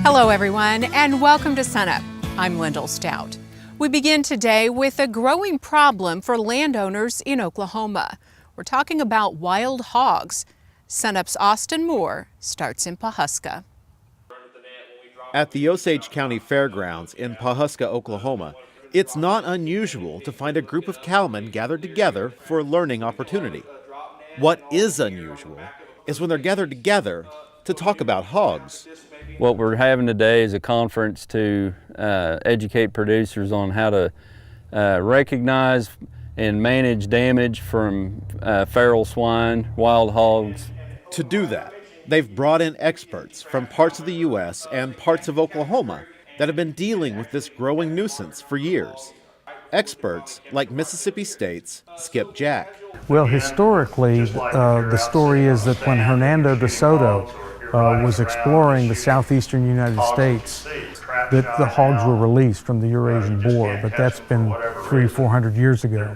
Hello everyone and welcome to SUNUP. I'm Lyndall Stout. We begin today with a growing problem for landowners in Oklahoma. We're talking about wild hogs. SUNUP's Austin Moore starts in Pawhuska. At the Osage County Fairgrounds in Pawhuska, Oklahoma, it's not unusual to find a group of cowmen gathered together for a learning opportunity. What is unusual is when they're gathered together to talk about hogs. What we're having today is a conference to educate producers on how to recognize and manage damage from feral swine, wild hogs. To do that, they've brought in experts from parts of the U.S. and parts of Oklahoma that have been dealing with this growing nuisance for years. Experts like Mississippi State's Skip Jack. Well, historically, the story is that when Hernando de Soto was exploring the southeastern United States, that the hogs were released from the Eurasian boar, but that's been 300-400 years ago.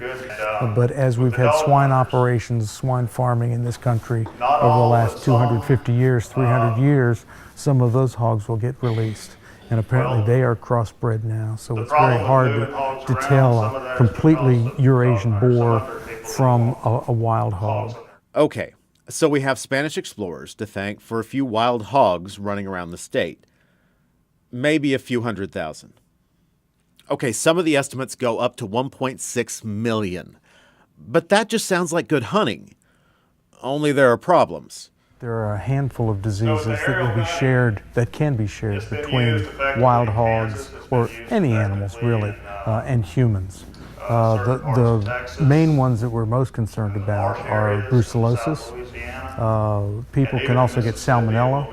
But as we've had swine operations, swine farming in this country over the last 250 years, 300 years, some of those hogs will get released. And apparently they are crossbred now, so it's very hard to tell a completely Eurasian boar from a wild hog. Okay, so we have Spanish explorers to thank for a few wild hogs running around the state. Maybe a few 100,000. Okay, some of the estimates go up to 1.6 million. But that just sounds like good hunting. Only there are problems. There are a handful of diseases that will be shared, that can be shared between wild hogs, or any animals really, and humans. The main ones that we're most concerned about are brucellosis. People can also get salmonella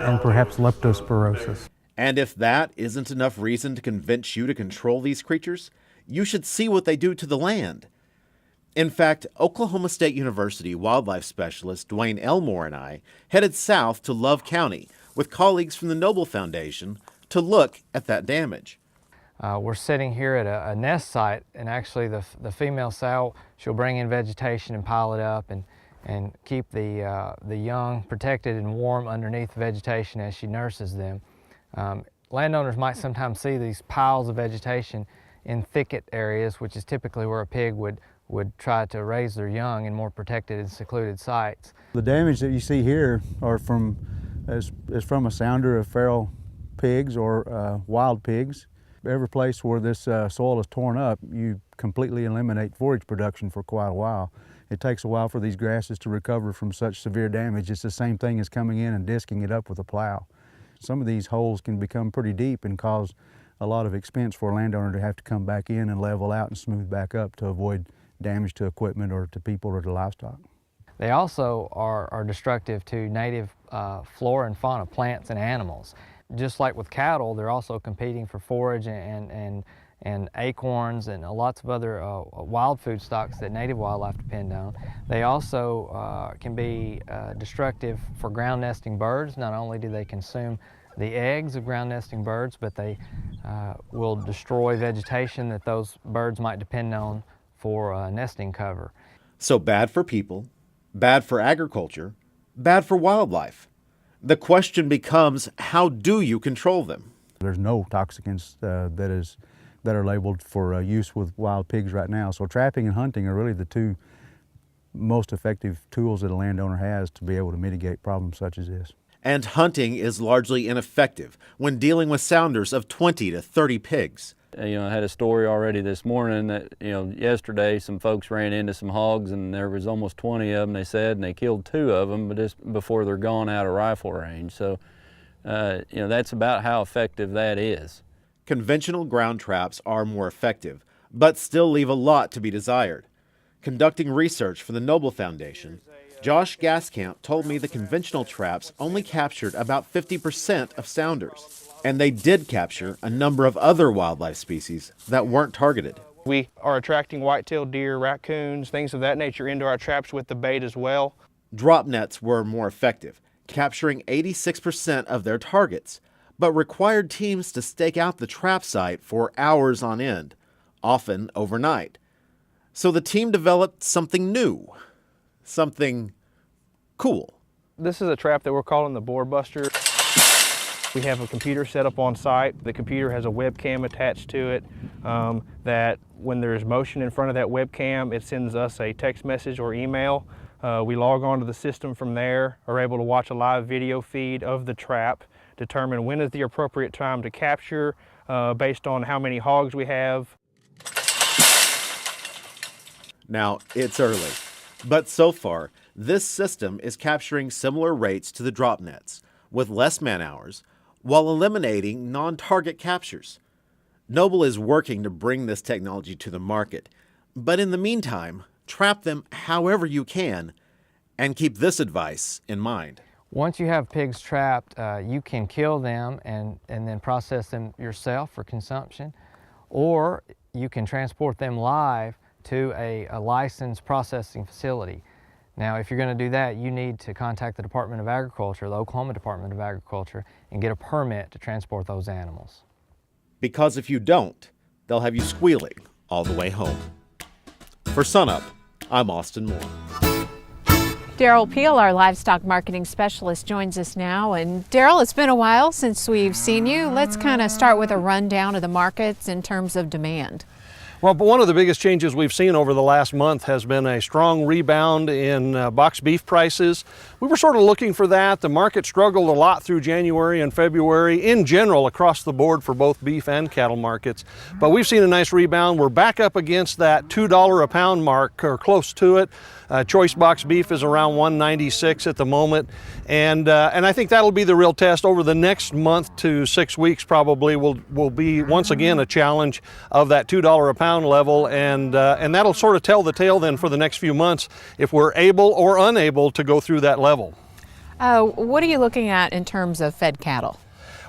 and perhaps leptospirosis. And if that isn't enough reason to convince you to control these creatures, you should see what they do to the land. In fact, Oklahoma State University wildlife specialist Dwayne Elmore and I headed south to Love County with colleagues from the Noble Foundation to look at that damage. We're sitting here at a nest site, and actually the female sow, she'll bring in vegetation and pile it up and keep the young protected and warm underneath the vegetation as she nurses them. Landowners might sometimes see these piles of vegetation in thicket areas, which is typically where a pig would try to raise their young in more protected and secluded sites. The damage that you see here are from a sounder of feral pigs or wild pigs. Every place where this soil is torn up, you completely eliminate forage production for quite a while. It takes a while for these grasses to recover from such severe damage. It's the same thing as coming in and disking it up with a plow. Some of these holes can become pretty deep and cause a lot of expense for a landowner to have to come back in and level out and smooth back up to avoid damage to equipment or to people or to livestock. They also are destructive to native flora and fauna, plants and animals. Just like with cattle, they're also competing for forage and acorns and lots of other wild food stocks that native wildlife depend on. They also can be destructive for ground nesting birds. Not only do they consume the eggs of ground nesting birds, but they will destroy vegetation that those birds might depend on for nesting cover. So bad for people, bad for agriculture, bad for wildlife. The question becomes, how do you control them? There's no toxicants that are labeled for use with wild pigs right now. So trapping and hunting are really the two most effective tools that a landowner has to be able to mitigate problems such as this. And hunting is largely ineffective when dealing with sounders of 20 to 30 pigs. I had a story already this morning that, yesterday some folks ran into some hogs and there was almost 20 of them, they said, and they killed 2 of them, but just before they're gone out of rifle range. So, that's about how effective that is. Conventional ground traps are more effective, but still leave a lot to be desired. Conducting research for the Noble Foundation, Josh Gaskamp told me the conventional traps only captured about 50% of sounders. And they did capture a number of other wildlife species that weren't targeted. We are attracting white-tailed deer, raccoons, things of that nature into our traps with the bait as well. Drop nets were more effective, capturing 86% of their targets, but required teams to stake out the trap site for hours on end, often overnight. So the team developed something new, something cool. This is a trap that we're calling the Boar Buster. We have a computer set up on site. The computer has a webcam attached to it that when there's motion in front of that webcam, it sends us a text message or email. We log on to the system from there, are able to watch a live video feed of the trap, determine when is the appropriate time to capture based on how many hogs we have. Now, it's early, but so far, this system is capturing similar rates to the drop nets, with less man hours, while eliminating non-target captures. Noble is working to bring this technology to the market, but in the meantime, trap them however you can, and keep this advice in mind. Once you have pigs trapped, you can kill them and then process them yourself for consumption, or you can transport them live to a licensed processing facility. Now, if you're going to do that, you need to contact the Department of Agriculture, the Oklahoma Department of Agriculture, and get a permit to transport those animals. Because if you don't, they'll have you squealing all the way home. For SUNUP, I'm Austin Moore. Daryl Peel, our livestock marketing specialist, joins us now. And Daryl, it's been a while since we've seen you. Let's kind of start with a rundown of the markets in terms of demand. Well, but one of the biggest changes we've seen over the last month has been a strong rebound in box beef prices. We were sort of looking for that. The market struggled a lot through January and February in general across the board for both beef and cattle markets. But we've seen a nice rebound. We're back up against that $2 a pound mark or close to it. Choice box beef is around $1.96 at the moment, and I think that'll be the real test over the next month to 6 weeks. Probably will be once again a challenge of that $2 a pound level, and that'll sort of tell the tale then for the next few months if we're able or unable to go through that level. What are you looking at in terms of fed cattle?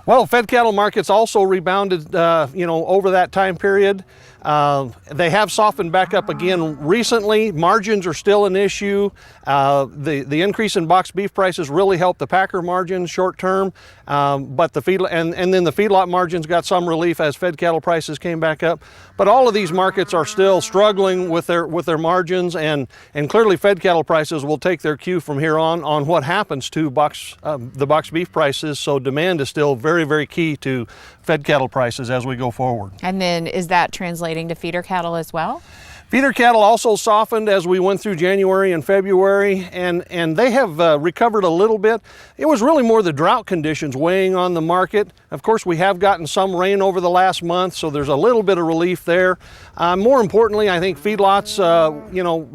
Well, fed cattle markets also rebounded, over that time period. They have softened back up again recently. Margins are still an issue. The increase in boxed beef prices really helped the packer margins short term, but the feed and then the feedlot margins got some relief as fed cattle prices came back up. But all of these markets are still struggling with their margins, and clearly fed cattle prices will take their cue from here on what happens to the boxed beef prices. So demand is still very, very key to fed cattle prices as we go forward. And then is that translating to feeder cattle as well? Feeder cattle also softened as we went through January and February, and they have recovered a little bit. It was really more the drought conditions weighing on the market. Of course, we have gotten some rain over the last month, so there's a little bit of relief there. More importantly, I think feedlots,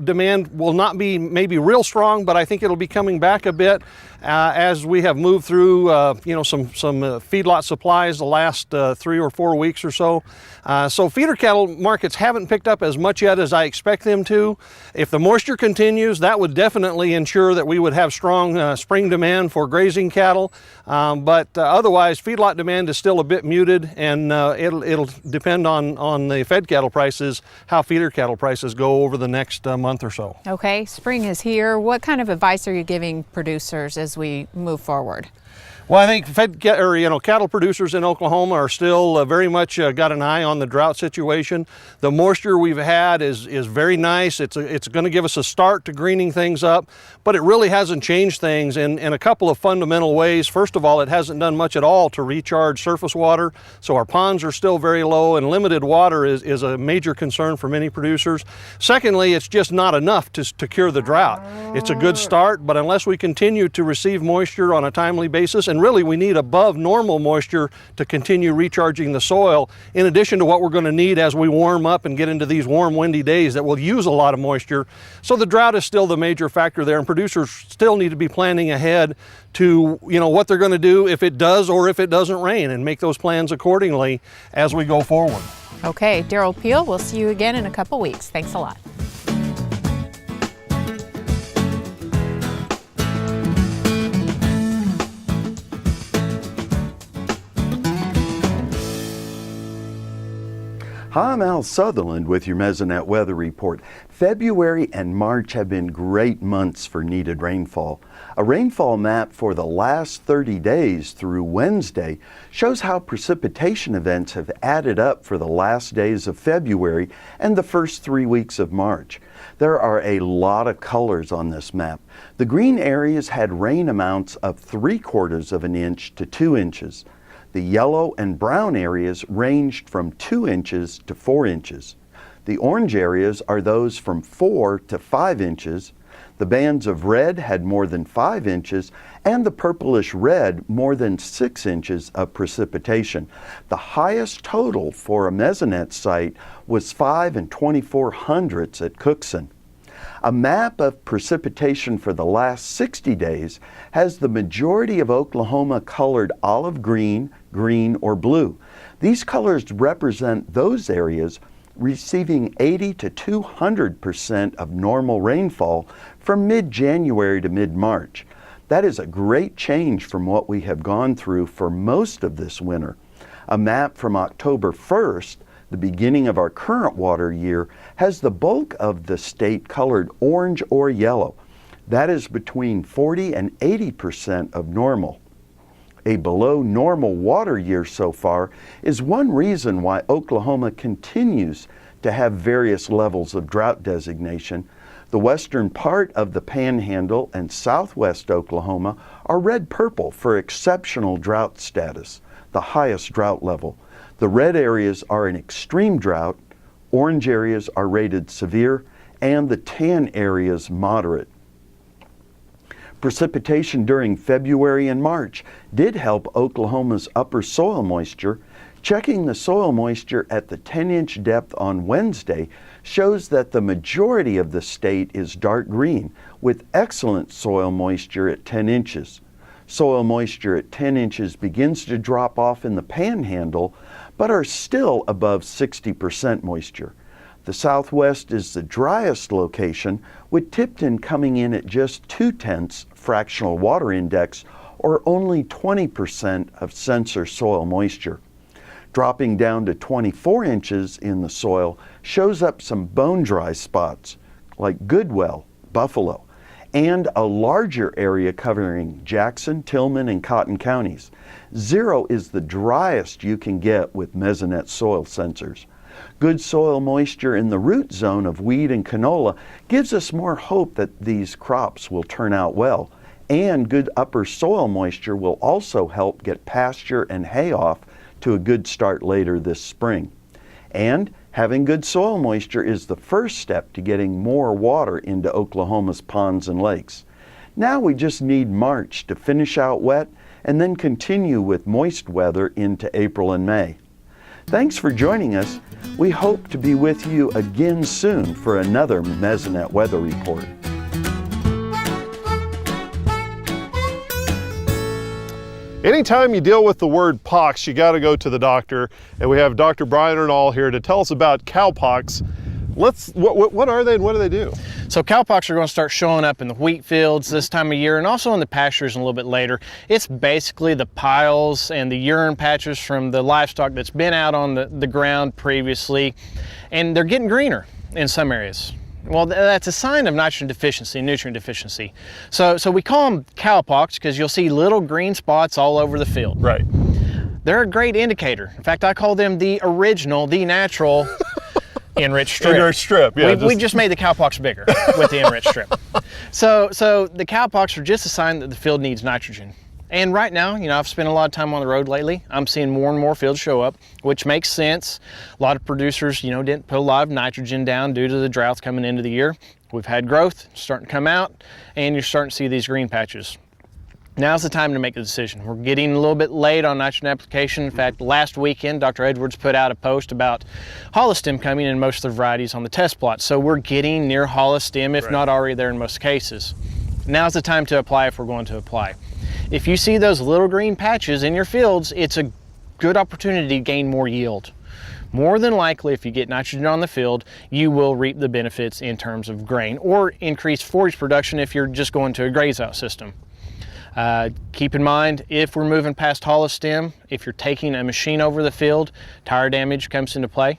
demand will not be maybe real strong, but I think it'll be coming back a bit as we have moved through, some feedlot supplies the last 3 or 4 weeks or so. So feeder cattle markets haven't picked up as much yet as I expect them to. If the moisture continues, that would definitely ensure that we would have strong spring demand for grazing cattle. But otherwise, feedlot demand is still a bit muted, and it'll depend on the fed cattle prices, how feeder cattle prices go over the next month or so. Okay, spring is here. What kind of advice are you giving producers as we move forward? Well, I think cattle producers in Oklahoma are still very much got an eye on the drought situation. The moisture we've had is very nice. It's going to give us a start to greening things up, but it really hasn't changed things in a couple of fundamental ways. First of all, it hasn't done much at all to recharge surface water, so our ponds are still very low, and limited water is a major concern for many producers. Secondly, it's just not enough to cure the drought. It's a good start, but unless we continue to receive moisture on a timely basis, and really we need above normal moisture to continue recharging the soil, in addition to what we're going to need as we warm up and get into these warm, windy days that will use a lot of moisture. So the drought is still the major factor there, and producers still need to be planning ahead to what they're going to do if it does or if it doesn't rain, and make those plans accordingly as we go forward. Okay, Daryl Peel, we'll see you again in a couple weeks. Thanks a lot. Hi, I'm Al Sutherland with your Mesonet weather report. February and March have been great months for needed rainfall. A rainfall map for the last 30 days through Wednesday shows how precipitation events have added up for the last days of February and the first 3 weeks of March. There are a lot of colors on this map. The green areas had rain amounts of 3/4 of an inch to 2 inches. The yellow and brown areas ranged from 2 inches to 4 inches. The orange areas are those from 4 to 5 inches. The bands of red had more than 5 inches, and the purplish red more than 6 inches of precipitation. The highest total for a Mesonet site was 5 24/100 at Cookson. A map of precipitation for the last 60 days has the majority of Oklahoma colored olive green, green, or blue. These colors represent those areas receiving 80 to 200% of normal rainfall from mid-January to mid-March. That is a great change from what we have gone through for most of this winter. A map from October 1st, the beginning of our current water year, has the bulk of the state colored orange or yellow. That is between 40 and 80% of normal. A below normal water year so far is one reason why Oklahoma continues to have various levels of drought designation. The western part of the Panhandle and southwest Oklahoma are red-purple for exceptional drought status, the highest drought level. The red areas are in extreme drought, orange areas are rated severe, and the tan areas moderate. Precipitation during February and March did help Oklahoma's upper soil moisture. Checking the soil moisture at the 10-inch depth on Wednesday shows that the majority of the state is dark green, with excellent soil moisture at 10 inches. Soil moisture at 10 inches begins to drop off in the Panhandle, but are still above 60% moisture. The southwest is the driest location, with Tipton coming in at just 0.2 fractional water index, or only 20% of sensor soil moisture. Dropping down to 24 inches in the soil shows up some bone dry spots like Goodwell, Buffalo, and a larger area covering Jackson, Tillman, and Cotton counties. 0 is the driest you can get with Mesonet soil sensors. Good soil moisture in the root zone of wheat and canola gives us more hope that these crops will turn out well, and good upper soil moisture will also help get pasture and hay off to a good start later this spring. And having good soil moisture is the first step to getting more water into Oklahoma's ponds and lakes. Now we just need March to finish out wet and then continue with moist weather into April and May. Thanks for joining us. We hope to be with you again soon for another Mesonet Weather Report. Anytime you deal with the word pox, you got to go to the doctor, and we have Dr. Brian Ernall here to tell us about cowpox. What are they and what do they do? So cowpox are going to start showing up in the wheat fields this time of year and also in the pastures a little bit later. It's basically the piles and the urine patches from the livestock that's been out on the ground previously, and they're getting greener in some areas. Well, that's a sign of nitrogen deficiency, nutrient deficiency. So we call them cowpox because you'll see little green spots all over the field. Right. They're a great indicator. In fact, I call them the original, the natural enriched strip. Enriched strip, yeah. We just made the cowpox bigger with the enriched strip. So the cowpox are just a sign that the field needs nitrogen. And right now, I've spent a lot of time on the road lately. I'm seeing more and more fields show up, which makes sense. A lot of producers, didn't put a lot of nitrogen down due to the droughts coming into the year. We've had growth starting to come out, and you're starting to see these green patches. Now's the time to make the decision. We're getting a little bit late on nitrogen application. In fact, last weekend, Dr. Edwards put out a post about holostem coming in most of the varieties on the test plot. So we're getting near holostem, if not already there in most cases. Now's the time to apply if we're going to apply. If you see those little green patches in your fields, it's a good opportunity to gain more yield. More than likely, if you get nitrogen on the field, you will reap the benefits in terms of grain or increase forage production if you're just going to a graze-out system. Keep in mind, if we're moving past holostem, if you're taking a machine over the field, tire damage comes into play.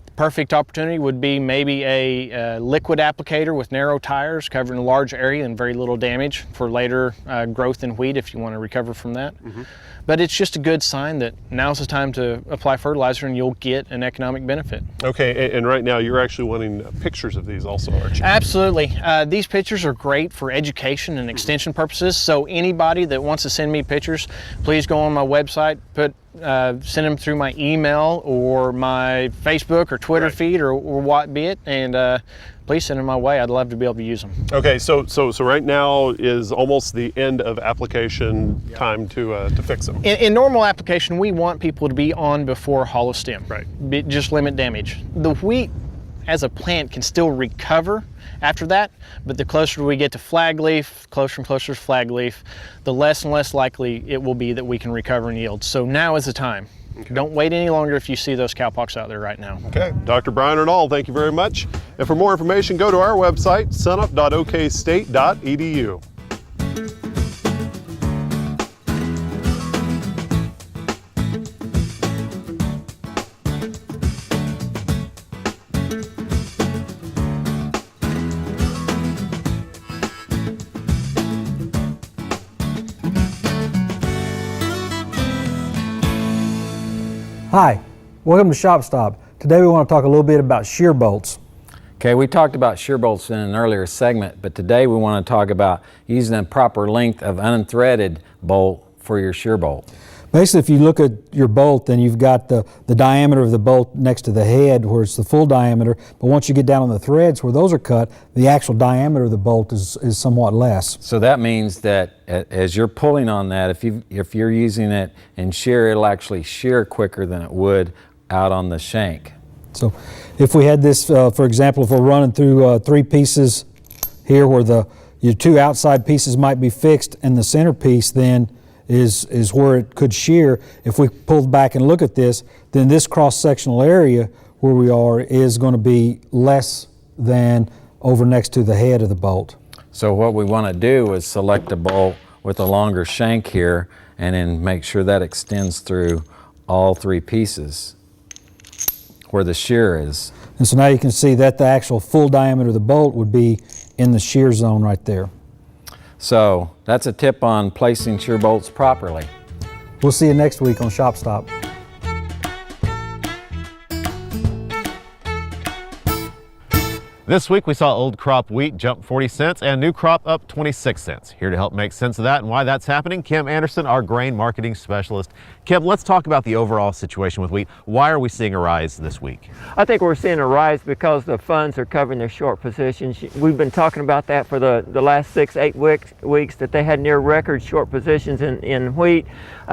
The perfect opportunity would be maybe a liquid applicator with narrow tires covering a large area and very little damage for later growth in wheat if you want to recover from that. Mm-hmm. But it's just a good sign that now's the time to apply fertilizer and you'll get an economic benefit. Okay, and right now you're actually wanting pictures of these also, aren't you? Absolutely. These pictures are great for education and extension purposes, so anybody that wants to send me pictures, please go on my website, put send them through my email or my Facebook or Twitter feed or what be it, and please send them my way. I'd love to be able to use them. Okay, so right now is almost the end of application time to fix them. In normal application, we want people to be on before hollow stem. Right. Just limit damage. The wheat as a plant can still recover after that, but the closer we get to flag leaf, closer and closer to flag leaf, the less and less likely it will be that we can recover and yield. So now is the time. Okay. Don't wait any longer if you see those cowpox out there right now. Okay, Dr. Brian Arnall, thank you very much. And for more information, go to our website, sunup.okstate.edu. Hi, welcome to Shop Stop. Today we want to talk a little bit about shear bolts. Okay, we talked about shear bolts in an earlier segment, but today we want to talk about using the proper length of unthreaded bolt for your shear bolt. Basically, if you look at your bolt, then you've got the diameter of the bolt next to the head where it's the full diameter, but once you get down on the threads where those are cut, the actual diameter of the bolt is somewhat less. So that means that as you're pulling on that, if you're using it in shear, it'll actually shear quicker than it would out on the shank. So if we had this, for example, if we're running through 3 pieces here where your 2 outside pieces might be fixed and the center piece then is where it could shear. If we pull back and look at this, then this cross-sectional area where we are is going to be less than over next to the head of the bolt. So what we want to do is select a bolt with a longer shank here and then make sure that extends through all 3 pieces where the shear is. And so now you can see that the actual full diameter of the bolt would be in the shear zone right there. So that's a tip on placing shear bolts properly. We'll see you next week on Shop Stop. This week we saw old crop wheat jump 40 cents and new crop up 26 cents. Here to help make sense of that and why that's happening, Kim Anderson, our grain marketing specialist. Kim, let's talk about the overall situation with wheat. Why are we seeing a rise this week? I think we're seeing a rise because the funds are covering their short positions. We've been talking about that for the last 6-8 weeks that they had near record short positions in wheat.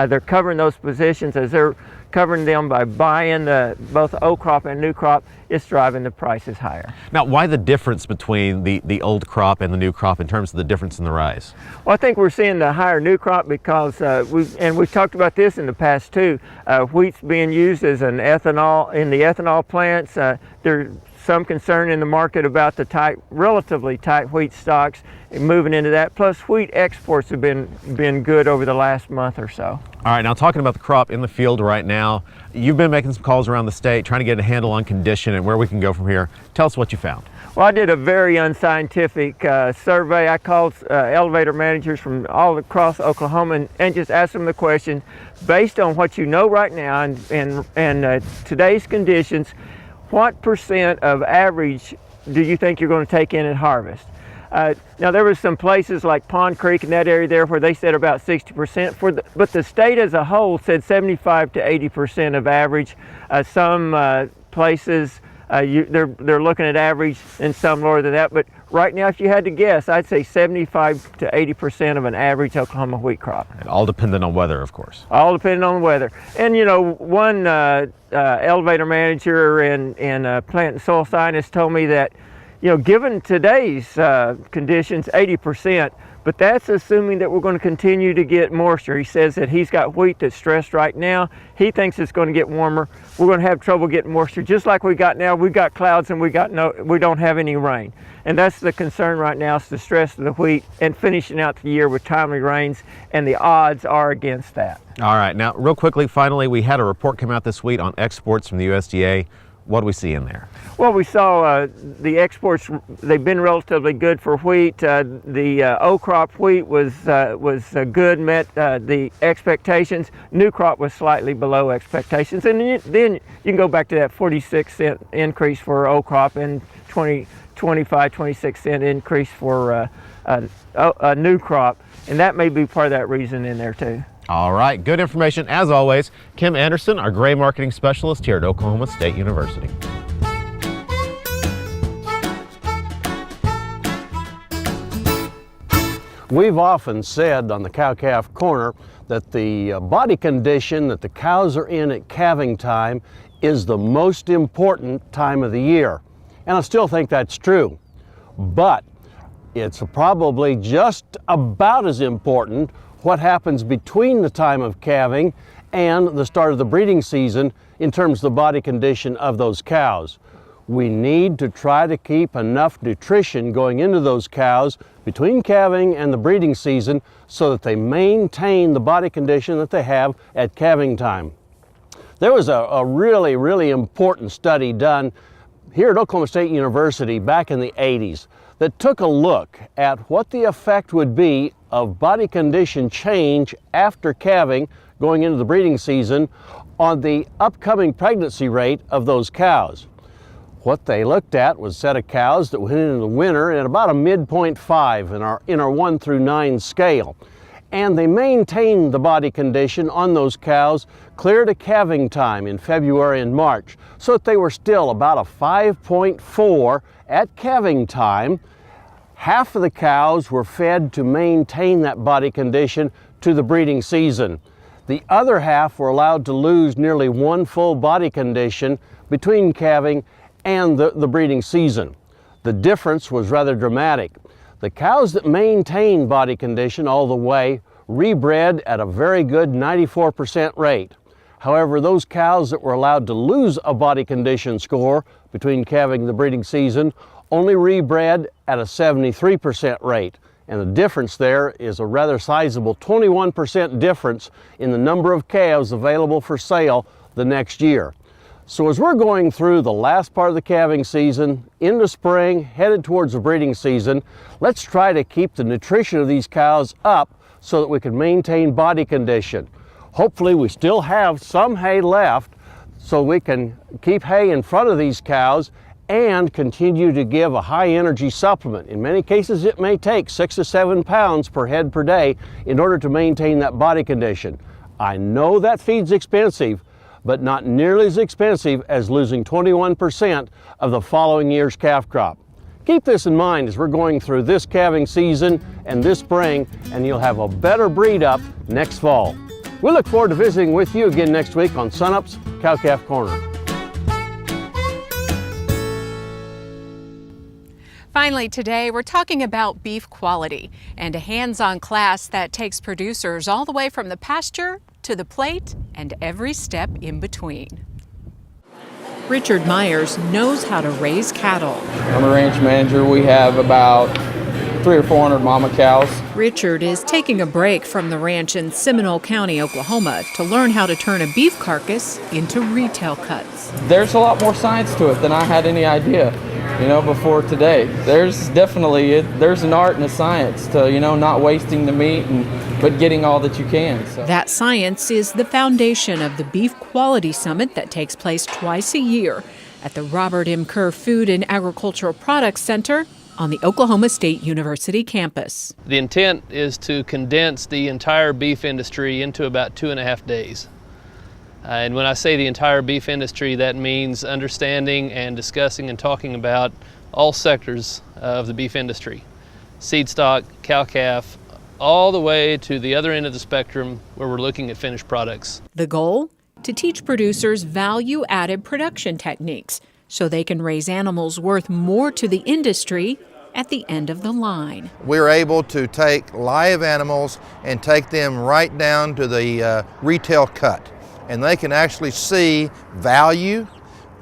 They're covering those positions. As they're covering them by buying both old crop and new crop, it's driving the prices higher. Now, why the difference between the old crop and the new crop in terms of the difference in the rise? Well, I think we're seeing the higher new crop because we've talked about this in the past too. Wheat's being used as an ethanol in the ethanol plants. There's some concern in the market about the relatively tight wheat stocks and moving into that. Plus, wheat exports have been good over the last month or so. All right, now talking about the crop in the field right now, you've been making some calls around the state, trying to get a handle on condition and where we can go from here. Tell us what you found. Well, I did a very unscientific survey. I called elevator managers from all across Oklahoma and just asked them the question, based on what you know right now and today's conditions, what percent of average do you think you're going to take in at harvest? Now there was some places like Pond Creek in that area there where they said about 60%, but the state as a whole said 75 to 80% of average. Some places they're looking at average and some lower than that, but right now if you had to guess, I'd say 75 to 80% of an average Oklahoma wheat crop. And all dependent on weather, of course. All depending on weather. And you know, one elevator manager and plant and soil scientist told me that, you know, given today's conditions, 80%, but that's assuming that we're going to continue to get moisture. He says that he's got wheat that's stressed right now. He thinks it's going to get warmer. We're going to have trouble getting moisture, just like we got now. We've got clouds and we don't have any rain. And that's the concern right now, is the stress of the wheat and finishing out the year with timely rains, and the odds are against that. All right, now real quickly, finally, we had a report come out this week on exports from the USDA. What do we see in there? Well, we saw the exports, they've been relatively good for wheat. The old crop wheat was good, met the expectations. New crop was slightly below expectations. And then you can go back to that 46-cent increase for old crop and 26-cent increase for a new crop. And that may be part of that reason in there too. All right, good information as always. Kim Anderson, our gray marketing specialist here at Oklahoma State University. We've often said on the cow-calf corner that the body condition that the cows are in at calving time is the most important time of the year. And I still think that's true. But it's probably just about as important what happens between the time of calving and the start of the breeding season in terms of the body condition of those cows. We need to try to keep enough nutrition going into those cows between calving and the breeding season so that they maintain the body condition that they have at calving time. There was a really important study done here at Oklahoma State University back in the 80s that took a look at what the effect would be of body condition change after calving going into the breeding season on the upcoming pregnancy rate of those cows. What they looked at was a set of cows that went into the winter at about a midpoint 5 in our 1 through 9 scale. And they maintained the body condition on those cows clear to calving time in February and March, so that they were still about a 5.4 at calving time. Half of the cows were fed to maintain that body condition to the breeding season. The other half were allowed to lose nearly 1 full body condition between calving and the breeding season. The difference was rather dramatic. The cows that maintained body condition all the way rebred at a very good 94% rate. However, those cows that were allowed to lose a body condition score between calving and the breeding season only rebred at a 73% rate. And the difference there is a rather sizable 21% difference in the number of calves available for sale the next year. So as we're going through the last part of the calving season, into spring, headed towards the breeding season, let's try to keep the nutrition of these cows up so that we can maintain body condition. Hopefully we still have some hay left so we can keep hay in front of these cows and continue to give a high energy supplement. In many cases it may take 6 to 7 pounds per head per day in order to maintain that body condition. I know that feed's expensive, but not nearly as expensive as losing 21% of the following year's calf crop. Keep this in mind as we're going through this calving season and this spring, and you'll have a better breed up next fall. We look forward to visiting with you again next week on SUNUP's Cow-Calf Corner. Finally, today we're talking about beef quality and a hands-on class that takes producers all the way from the pasture to the plate and every step in between. Richard Myers knows how to raise cattle. I'm a ranch manager. We have about 300 or 400 mama cows. Richard is taking a break from the ranch in Seminole County, Oklahoma, to learn how to turn a beef carcass into retail cuts. There's a lot more science to it than I had any idea, before today. There's definitely, there's an art and a science to, not wasting the meat, but getting all that you can. So. That science is the foundation of the Beef Quality Summit that takes place twice a year at the Robert M. Kerr Food and Agricultural Products Center on the Oklahoma State University campus. The intent is to condense the entire beef industry into about 2.5 days. And when I say the entire beef industry, that means understanding and discussing and talking about all sectors of the beef industry. Seed stock, cow-calf, all the way to the other end of the spectrum where we're looking at finished products. The goal? To teach producers value-added production techniques so they can raise animals worth more to the industry at the end of the line. We're able to take live animals and take them right down to the retail cut. And they can actually see value,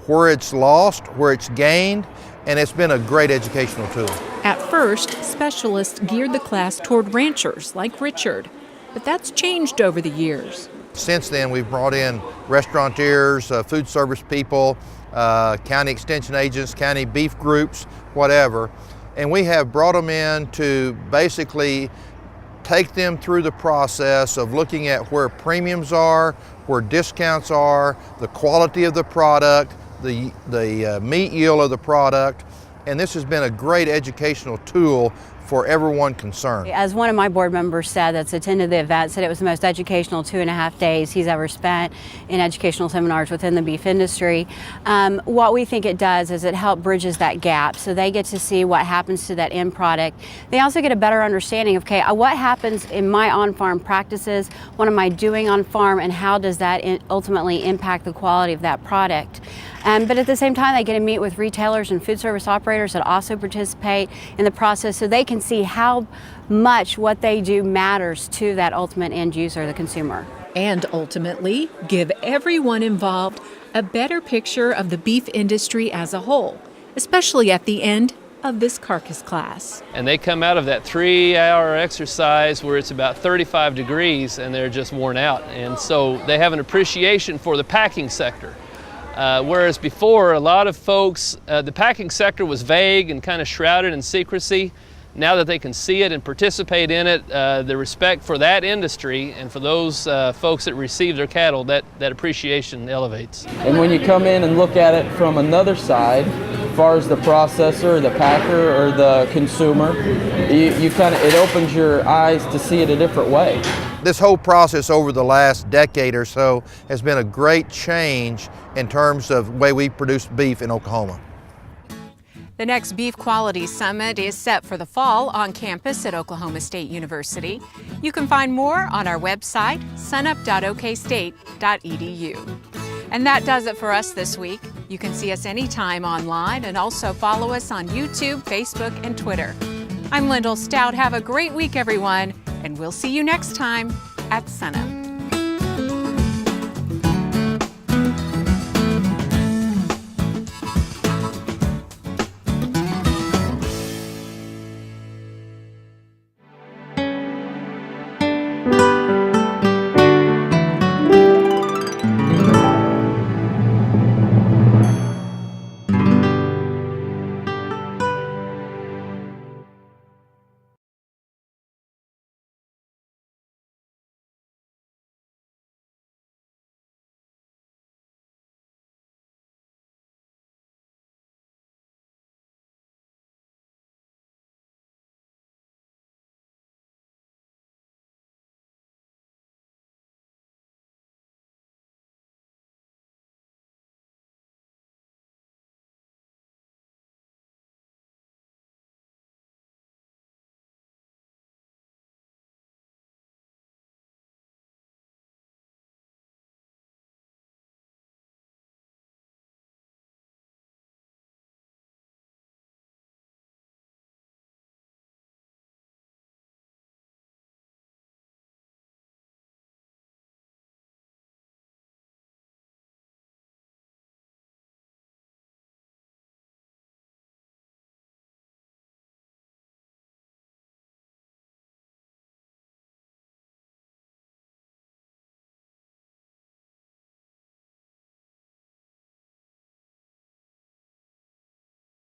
where it's lost, where it's gained, and it's been a great educational tool. At first, specialists geared the class toward ranchers like Richard, but that's changed over the years. Since then, we've brought in restaurateurs, food service people, county extension agents, county beef groups, whatever, and we have brought them in to basically take them through the process of looking at where premiums are, where discounts are, the quality of the product, the meat yield of the product, and this has been a great educational tool for everyone concerned. As one of my board members said that's attended the event, said it was the most educational 2.5 days he's ever spent in educational seminars within the beef industry. What we think it does is it helps bridges that gap, so they get to see what happens to that end product. They also get a better understanding of, okay, what happens in my on-farm practices, what am I doing on farm, and how does that ultimately impact the quality of that product. But at the same time, they get to meet with retailers and food service operators that also participate in the process, so they can see how much what they do matters to that ultimate end user, the consumer. And ultimately, give everyone involved a better picture of the beef industry as a whole, especially at the end of this carcass class. And they come out of that 3-hour exercise where it's about 35 degrees and they're just worn out. And so they have an appreciation for the packing sector. Whereas before, a lot of folks, the packing sector was vague and kind of shrouded in secrecy. Now that they can see it and participate in it, the respect for that industry and for those folks that receive their cattle, that appreciation elevates. And when you come in and look at it from another side, as far as the processor, the packer, or the consumer, it opens your eyes to see it a different way. This whole process over the last decade or so has been a great change in terms of the way we produce beef in Oklahoma. The next Beef Quality Summit is set for the fall on campus at Oklahoma State University. You can find more on our website, sunup.okstate.edu. And that does it for us this week. You can see us anytime online and also follow us on YouTube, Facebook, and Twitter. I'm Lyndall Stout. Have a great week, everyone, and we'll see you next time at SUNUP.